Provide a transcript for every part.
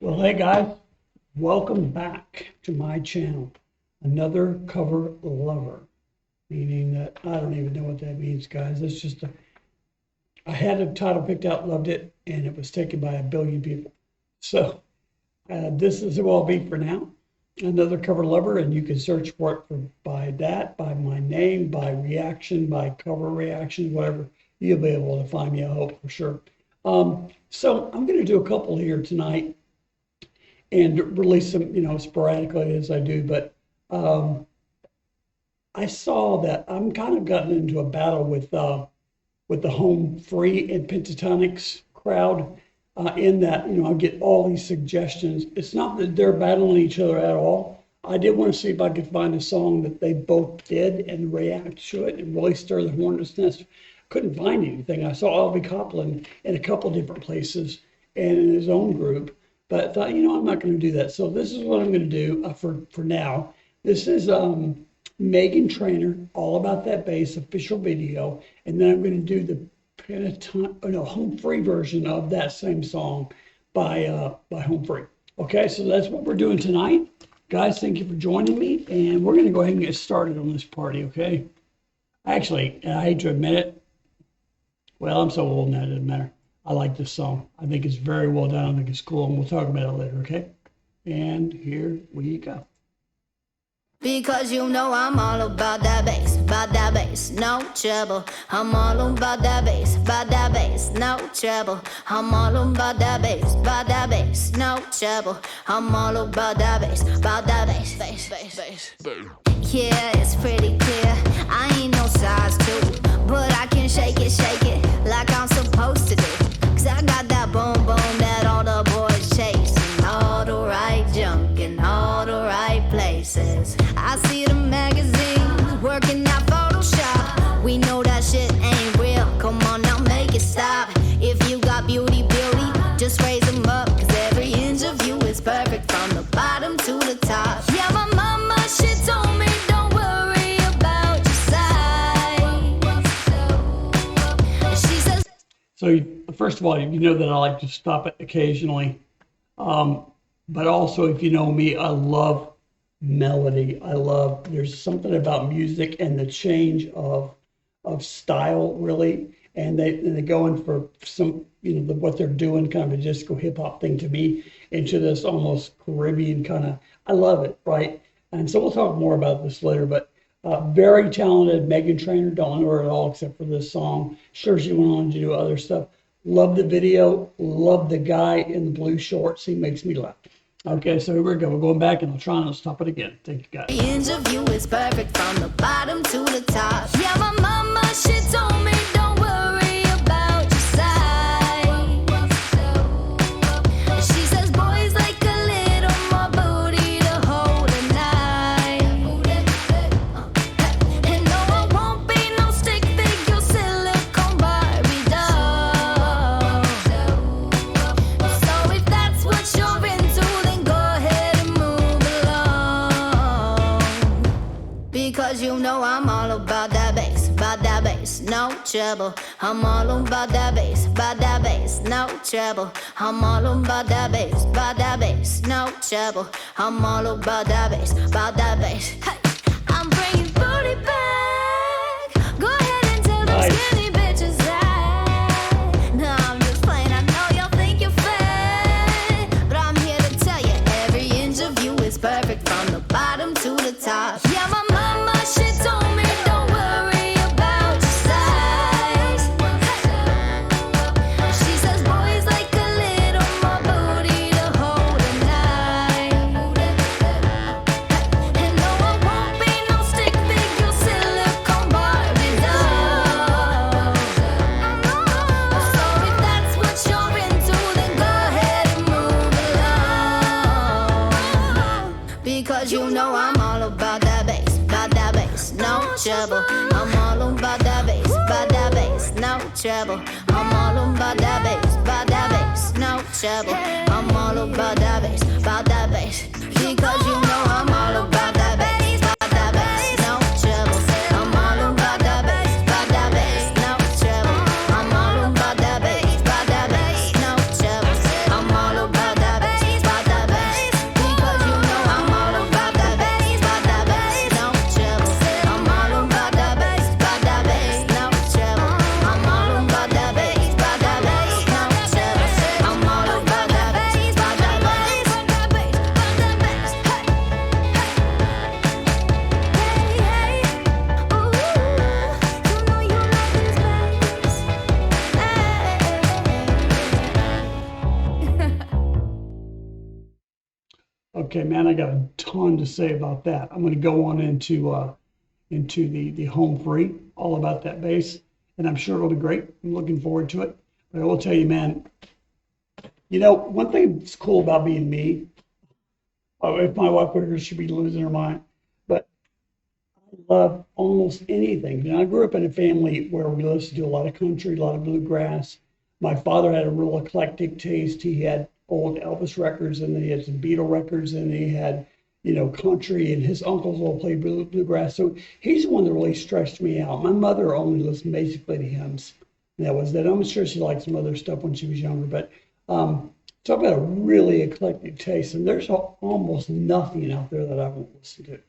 Well, hey guys, welcome back to my channel. Another cover lover, meaning that I don't even know what that means, guys. It's just I had a title picked out, loved it, and it was taken by a billion people. So this is who I'll be for now. Another cover lover, and you can search for it by that, by my name, by reaction, by cover reaction, whatever. You'll be able to find me, I hope, for sure. So I'm going to do a couple here tonight and release them, sporadically as I do. But I saw that I'm kind of gotten into a battle with the home free and pentatonics crowd. In that, I get all these suggestions. It's not that they're battling each other at all. I did want to see if I could find a song that they both did and react to it and really stir the hornet's nest. Couldn't find anything. I saw Albie Copland in a couple different places and in his own group. But I thought, I'm not going to do that. So this is what I'm going to do for now. This is Meghan Trainor, All About That Bass official video. And then I'm going to do the home free version of that same song by Home Free. Okay, so that's what we're doing tonight. Guys, thank you for joining me. And we're going to go ahead and get started on this party, okay? Actually, I hate to admit it. Well, I'm so old now, it doesn't matter. I like this song. I think it's very well done. I think it's cool, and we'll talk about it later, okay? And here we go. Because I'm all about that bass, no trouble. I'm all about that bass, no trouble. I'm all about that bass, no trouble. I'm all about that bass, bass. Yeah, it's pretty clear. I ain't no size 2, but I can shake it like I'm supposed to do. I got that boom boom that all the boys chase, and all the right junk in all the right places. I see the magazines working out Photoshop. We know that shit ain't real. Come on now, make it stop. If you got beauty, just raise them up. Cause every inch of you is perfect from the bottom to the top. Yeah, my mama, she told me don't worry about your size. She says, so first of all, you know that I like to stop it occasionally. But also, if you know me, I love melody. There's something about music and the change of style, really. And they go in for some, what they're doing, kind of a disco hip hop thing to me, into this almost Caribbean kind of, I love it, right? And so we'll talk more about this later, but very talented Meghan Trainor, don't know her at all except for this song. Sure, she went on to do other stuff. Love the video, love the guy in the blue shorts. He makes me laugh. Okay, so here we go. We're going back and I'll try and stop it again. Thank you, guys. the inch of you is perfect from the bottom to the top. Yeah, my mama, she told me don't worry about your size. She says boys like a little more booty to hold at night. And no, I won't be no stick figure silicone Barbie doll. So if that's what you're into, then go ahead and move along. Because I'm all about that bass, no trouble. I'm all about that bass, no trouble. I'm all about that bass, no trouble. I'm all about that bass. Hey, I'm bringing booty back. Go ahead and tell them Nice. skinny bitches that. No, I'm just playing. I know y'all think you're fat, but I'm here to tell you every inch of you is perfect from the bottom to the top. Yeah, my mama, she told me don't worry about your size. She says boys like a little more booty to hold at night. And no, I won't be no stick figure silicone Barbie doll. So if that's what you're into, then go ahead and move along. Because I'm all about that bass, no trouble. I'm all about that bass, no trouble. I'm all about that bass, no trouble. I'm all about that bass, because I'm all about that bass, no trouble. I'm all about that bass, no trouble. I'm all about that bass, no trouble. I'm all about that bass, Okay, man, I got a ton to say about that. I'm going to go on into the home free, all about that bass, and I'm sure it'll be great. I'm looking forward to it. But I will tell you, man, one thing that's cool about being me, if my wife were here, she'd be losing her mind. But I love almost anything. I grew up in a family where we listened to a lot of country, a lot of bluegrass. My father had a real eclectic taste. He had old Elvis records, and then he had some Beatle records, and he had, country, and his uncles all played bluegrass. So he's the one that really stretched me out. My mother only listened basically to hymns. And that was that. I'm sure she liked some other stuff when she was younger, but so I've got a really eclectic taste, and there's almost nothing out there that I won't listen to.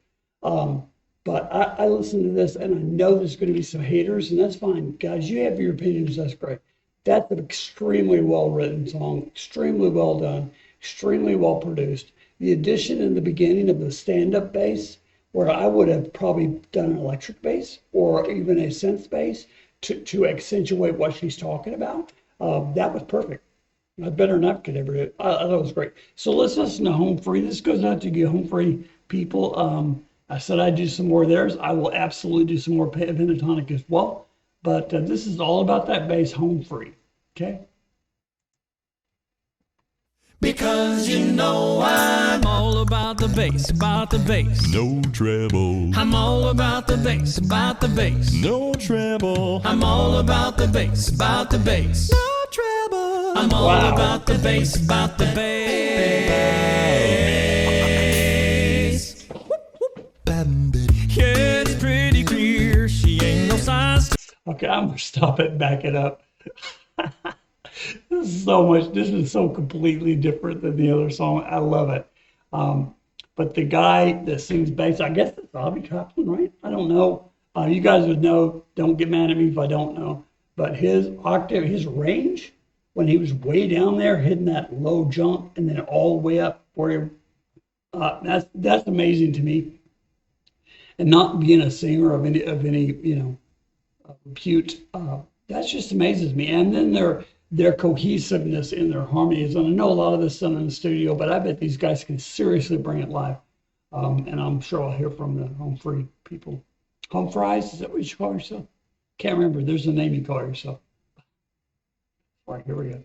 But I listen to this, and I know there's going to be some haters, and that's fine. Guys, you have your opinions, that's great. That's an extremely well-written song, extremely well done, extremely well produced. The addition in the beginning of the stand-up bass, where I would have probably done an electric bass or even a synth bass to accentuate what she's talking about, that was perfect. Better than I could ever do. I thought it was great. So let's listen to Home Free. This goes out to you Home Free people. I said I'd do some more of theirs. I will absolutely do some more pentatonic as well. But this is all about that bass, Home Free. Okay? Because I'm all about the bass, No treble. I'm all about the bass, No treble. I'm all about the bass, No treble. I'm all Wow. about the bass, Yeah, it's pretty clear she ain't no size. Okay, I'm going to stop it and back it up. This is so completely different than the other song. I love it. But the guy that sings bass, I guess it's Bobby Kaplan, right? I don't know. You guys would know. Don't get mad at me if I don't know. But his octave, his range, when he was way down there hitting that low jump and then all the way up where that's amazing to me. And not being a singer of any repute, that just amazes me. And then their cohesiveness in their harmonies. And I know a lot of this done in the studio, but I bet these guys can seriously bring it live. And I'm sure I'll hear from the Home Free people. Home Fries, is that what you call yourself? Can't remember. There's a name you call yourself. All right, here we go.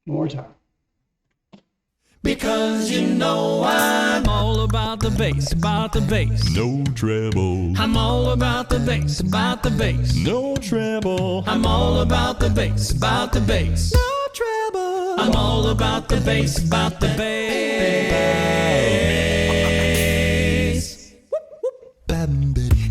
One more time. Because I'm all about the bass, No treble. I'm all about the bass, No treble. I'm all about the bass, No treble. I'm all about the bass,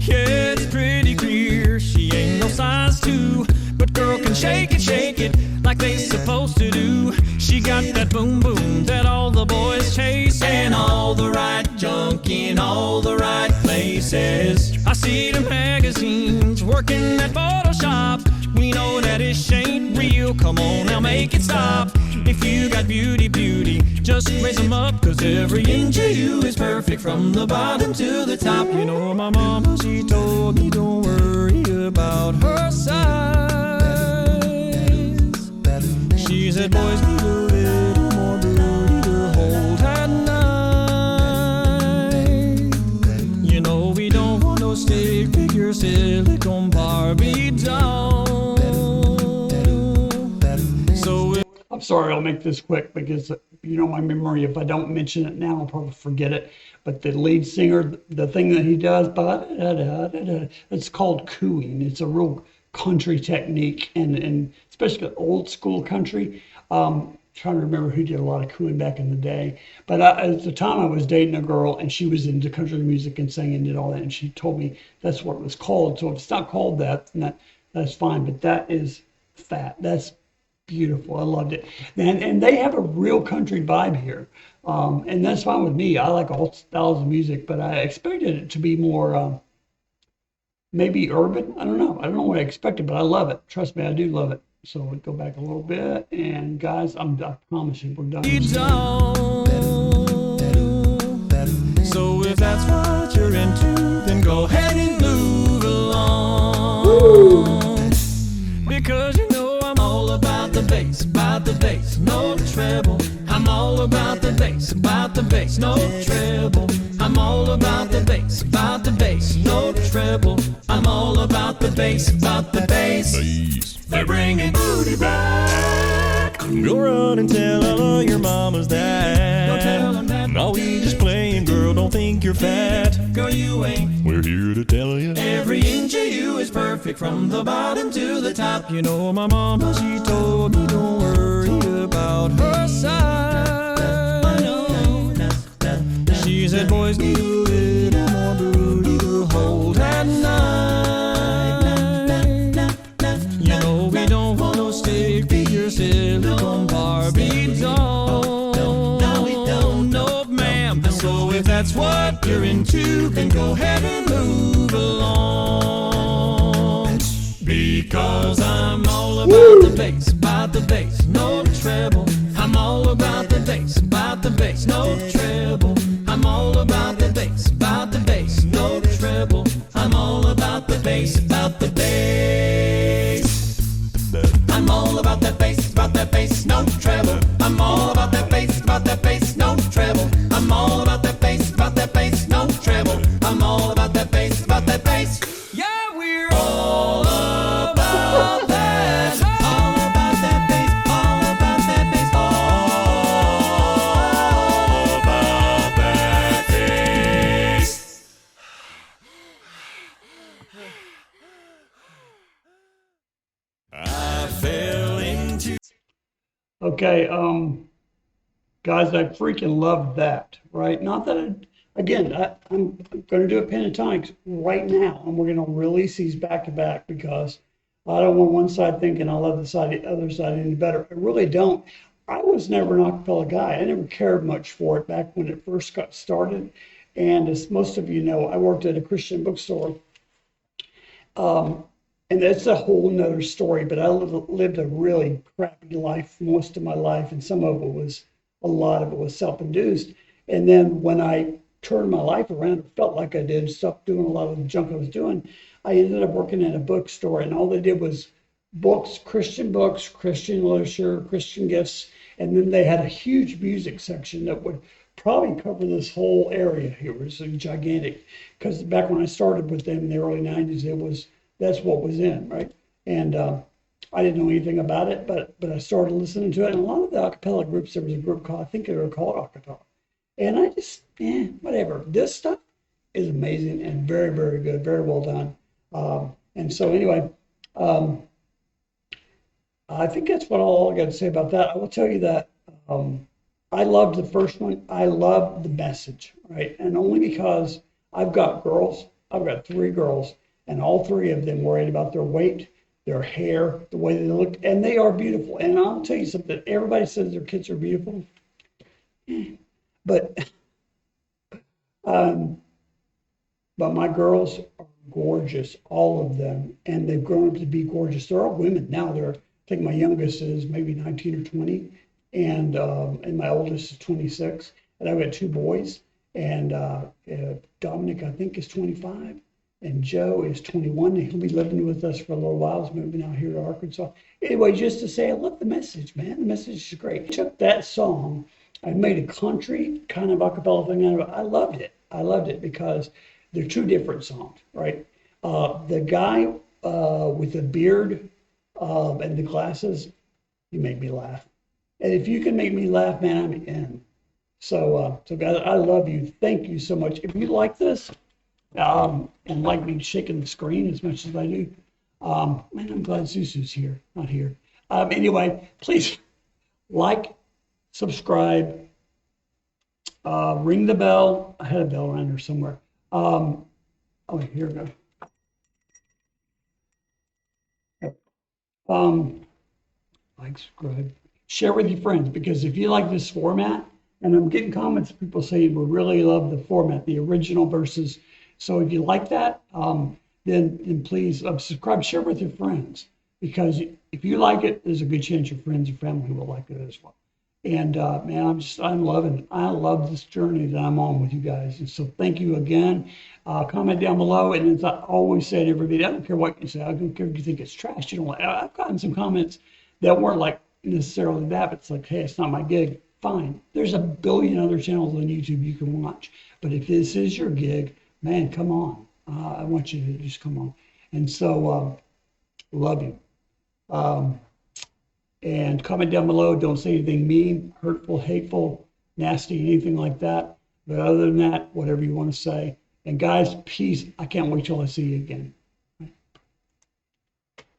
Yeah, it's pretty clear she ain't no size 2, but girl can shake it like they supposed to do. She got that boom boom that all the boys chase, and all the right junk in all the right places. I see the magazines working that Photoshop. We know that it ain't real. Come on now, make it stop. If you got beauty, just raise them up, 'cause every inch of you is perfect from the bottom to the top. You know my mama, she told me don't worry about her size. She said boys need a little more booty to hold at night. You know we don't want no stick figure silicone Barbie doll. So I'm sorry, I'll make this quick because my memory, if I don't mention it now, I'll probably forget it. But the lead singer, the thing that he does, it's called cooing. It's a real country technique, and especially old school country. Trying to remember who did a lot of cooing back in the day. But at the time I was dating a girl, and she was into country music and sang and did all that, and she told me that's what it was called. So if it's not called that, then that's fine. But that is fat. That's beautiful. I loved it. And they have a real country vibe here. And that's fine with me. I like all styles of music, but I expected it to be more maybe urban. I don't know what I expected, but I love it. Trust me, I do love it. So we go back a little bit, and guys, I promise you, we're done. So if that's what you're into, then go ahead and move along. Woo! Because I'm all about the bass, no treble. I'm all about the bass, bass, about the bass, no treble. I'm all about the bass, about the bass, no treble. I'm all about the bass, about the bass. They're bringing booty back. Go run and tell all of your mamas that. Don't tell them that. No, we just playing, girl, don't think you're fat. Girl, you ain't. We're here to tell you. Every inch of you is perfect from the bottom to the top. You know my mama, she told me don't worry about her side. I know. She said boys need a little more booty to hold at night. You know we don't want no stick figure silicone Barbie doll. No, we don't. No, ma'am. So if that's what you're into, then go ahead and move along. Because I'm all about the bass, no treble. I'm all about the bass, no treble. I'm all about the bass, no treble. I'm all about the bass, I'm all about that bass, no treble. I'm all about that bass, no treble. I'm all about that bass, no treble. I'm all about that bass, Yeah, we're all about that. All about that bass, all about that bass, all about that bass. I fell into. Okay, guys, I freaking love that, right? Not that, I'm going to do a pentatonics right now, and we're going to release these back to back because I don't want one side thinking I love the other side any better. I really don't. I was never an acapella guy. I never cared much for it back when it first got started. And as most of you know, I worked at a Christian bookstore. And that's a whole nother story, but I lived a really crappy life most of my life, and a lot of it was self-induced. And then when I turned my life around, it felt like I did, stopped doing a lot of the junk I was doing, I ended up working at a bookstore, and all they did was books, Christian literature, Christian gifts, and then they had a huge music section that would probably cover this whole area here. It was gigantic, because back when I started with them in the early 90s, that's what was in, right? And I didn't know anything about it, but I started listening to it. And a lot of the acapella groups, there was a group called, I think they were called acapella. And I just, whatever. This stuff is amazing and very, very good, very well done. And so anyway, I think that's all I got to say about that. I will tell you that I loved the first one. I loved the message, right? And only because I've got 3 girls, and all 3 of them worried about their weight, their hair, the way they look, and they are beautiful. And I'll tell you something, everybody says their kids are beautiful, but my girls are gorgeous, all of them, and they've grown up to be gorgeous. They're all women now. I think my youngest is maybe 19 or 20, and my oldest is 26, and I've got 2 boys, and Dominic, I think, is 25. And Joe is 21, and he'll be living with us for a little while. He's moving out here to Arkansas. Anyway, just to say, I love the message, man. The message is great. I took that song, I made a country kind of acapella thing out of it. I loved it. I loved it because they're 2 different songs, right? The guy with the beard and the glasses, you make me laugh. And if you can make me laugh, man, I'm in. So guys, I love you. Thank you so much. If you like this, and like me shaking the screen as much as I do, man, I'm glad Susu's here, not here. Anyway, please like, subscribe, ring the bell. I had a bell around here somewhere. Oh, here we go. Like, subscribe, share with your friends, because if you like this format, and I'm getting comments, people saying we really love the format, the original versus. So if you like that, then please subscribe, share with your friends, because if you like it, there's a good chance your friends and family will like it as well. And man, I love this journey that I'm on with you guys. And so thank you again. Comment down below. And as I always say to every video, I don't care what you say. I don't care if you think it's trash. You know, I've gotten some comments that weren't like necessarily that, but it's like, hey, it's not my gig. fine. There's a billion other channels on YouTube you can watch. But if this is your gig, man, come on. I want you to just come on. And so, love you. And comment down below. Don't say anything mean, hurtful, hateful, nasty, anything like that. But other than that, whatever you want to say. And guys, peace. I can't wait till I see you again.